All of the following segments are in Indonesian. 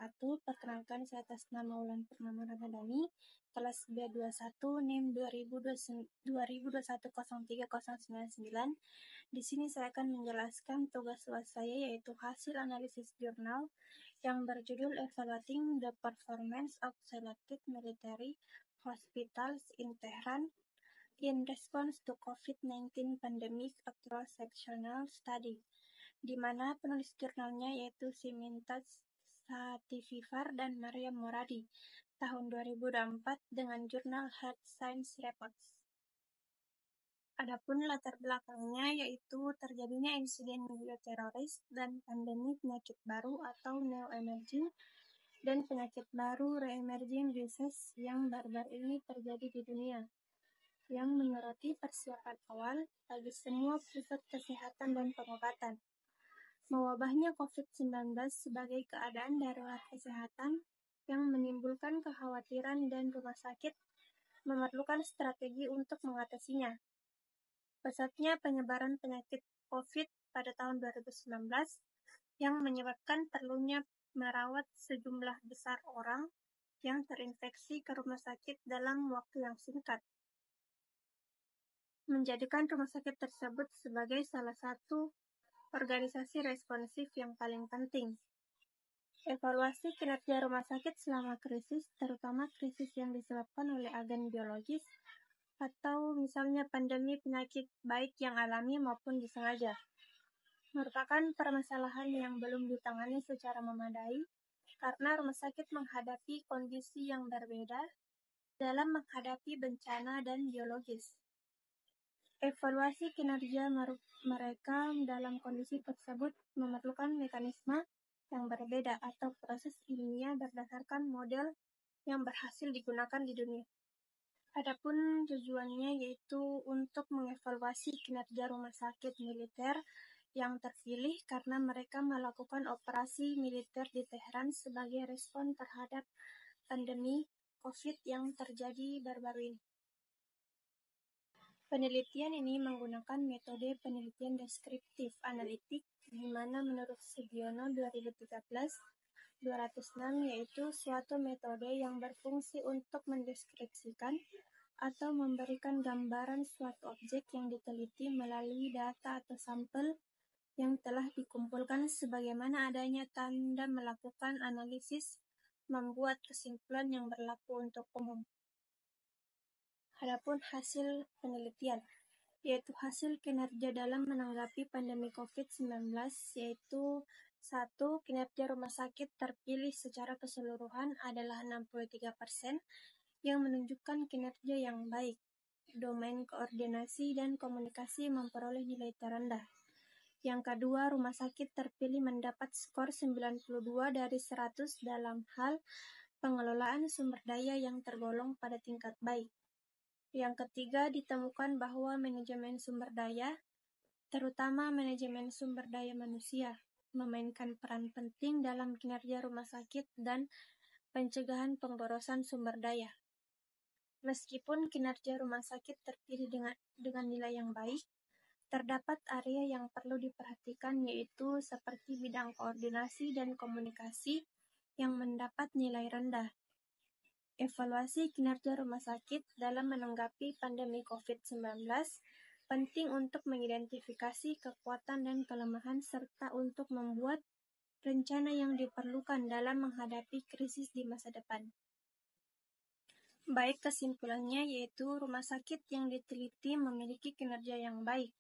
wabarakatuh. Perkenalkan, saya atas nama Wulan Purnama Ramadhani, kelas B21, NIM 2021-03-099. Di sini saya akan menjelaskan tugas luas saya, yaitu hasil analisis jurnal yang berjudul Evaluating the Performance of Selected Military Hospitals in Tehran in Response to COVID-19 Pandemic Across Sectional Study, di mana penulis jurnalnya yaitu Simintaj Sativifar dan Maryam Moradi tahun 2004 dengan jurnal Health Science Reports. Adapun latar belakangnya yaitu terjadinya insiden bioteroris dan pandemi penyakit baru atau neo-emerging dan penyakit baru re-emerging disease yang baru-baru ini terjadi di dunia, yang menyoroti persiapan awal bagi semua pusat kesehatan dan pengobatan. Mewabahnya COVID-19 sebagai keadaan darurat kesehatan yang menimbulkan kekhawatiran dan rumah sakit memerlukan strategi untuk mengatasinya. Pesatnya penyebaran penyakit COVID pada tahun 2019 yang menyebabkan perlunya merawat sejumlah besar orang yang terinfeksi ke rumah sakit dalam waktu yang singkat, menjadikan rumah sakit tersebut sebagai salah satu organisasi responsif yang paling penting. Evaluasi kinerja rumah sakit selama krisis, terutama krisis yang disebabkan oleh agen biologis atau misalnya pandemi penyakit baik yang alami maupun disengaja, merupakan permasalahan yang belum ditangani secara memadai karena rumah sakit menghadapi kondisi yang berbeda dalam menghadapi bencana dan biologis. Evaluasi kinerja mereka dalam kondisi tersebut memerlukan mekanisme yang berbeda atau proses ilmiah berdasarkan model yang berhasil digunakan di dunia. Adapun tujuannya yaitu untuk mengevaluasi kinerja rumah sakit militer yang terpilih karena mereka melakukan operasi militer di Tehran sebagai respon terhadap pandemi COVID yang terjadi baru-baru ini. Penelitian ini menggunakan metode penelitian deskriptif analitik, di mana menurut Sugiono 2013-206 yaitu suatu metode yang berfungsi untuk mendeskripsikan atau memberikan gambaran suatu objek yang diteliti melalui data atau sampel yang telah dikumpulkan sebagaimana adanya tanda melakukan analisis membuat kesimpulan yang berlaku untuk umum. Adapun hasil penelitian, yaitu hasil kinerja dalam menanggapi pandemi COVID-19, yaitu 1. Kinerja rumah sakit terpilih secara keseluruhan adalah 63%, yang menunjukkan kinerja yang baik. Domain koordinasi dan komunikasi memperoleh nilai terendah. Yang kedua, rumah sakit terpilih mendapat skor 92 dari 100 dalam hal pengelolaan sumber daya yang tergolong pada tingkat baik. Yang ketiga, ditemukan bahwa manajemen sumber daya, terutama manajemen sumber daya manusia, memainkan peran penting dalam kinerja rumah sakit dan pencegahan pemborosan sumber daya. Meskipun kinerja rumah sakit terpilih dengan nilai yang baik, terdapat area yang perlu diperhatikan yaitu seperti bidang koordinasi dan komunikasi yang mendapat nilai rendah. Evaluasi kinerja rumah sakit dalam menanggapi pandemi COVID-19 penting untuk mengidentifikasi kekuatan dan kelemahan serta untuk membuat rencana yang diperlukan dalam menghadapi krisis di masa depan. Baik, kesimpulannya yaitu rumah sakit yang diteliti memiliki kinerja yang baik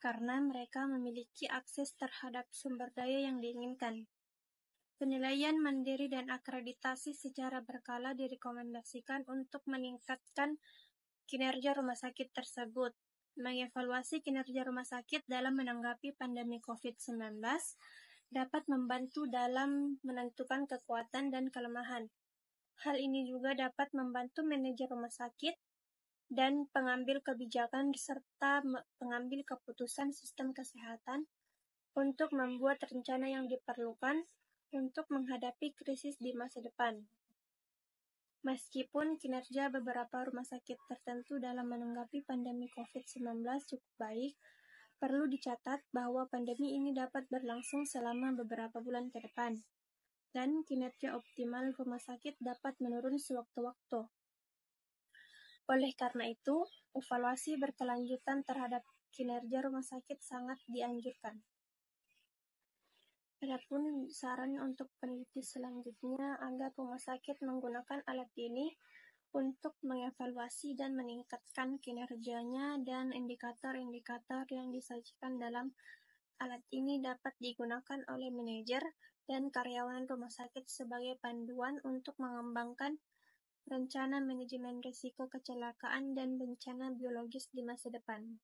karena mereka memiliki akses terhadap sumber daya yang diinginkan. Penilaian mandiri dan akreditasi secara berkala direkomendasikan untuk meningkatkan kinerja rumah sakit tersebut. Mengevaluasi kinerja rumah sakit dalam menanggapi pandemi COVID-19 dapat membantu dalam menentukan kekuatan dan kelemahan. Hal ini juga dapat membantu manajer rumah sakit dan pengambil kebijakan serta pengambil keputusan sistem kesehatan untuk membuat rencana yang diperlukan untuk menghadapi krisis di masa depan. Meskipun kinerja beberapa rumah sakit tertentu dalam menanggapi pandemi COVID-19 cukup baik, perlu dicatat bahwa pandemi ini dapat berlangsung selama beberapa bulan ke depan. dan kinerja optimal rumah sakit dapat menurun sewaktu-waktu. Oleh karena itu, evaluasi berkelanjutan terhadap kinerja rumah sakit sangat dianjurkan. Adapun saran untuk peneliti selanjutnya agar rumah sakit menggunakan alat ini untuk mengevaluasi dan meningkatkan kinerjanya, dan indikator-indikator yang disajikan dalam alat ini dapat digunakan oleh manajer dan karyawan rumah sakit sebagai panduan untuk mengembangkan rencana manajemen risiko kecelakaan dan bencana biologis di masa depan.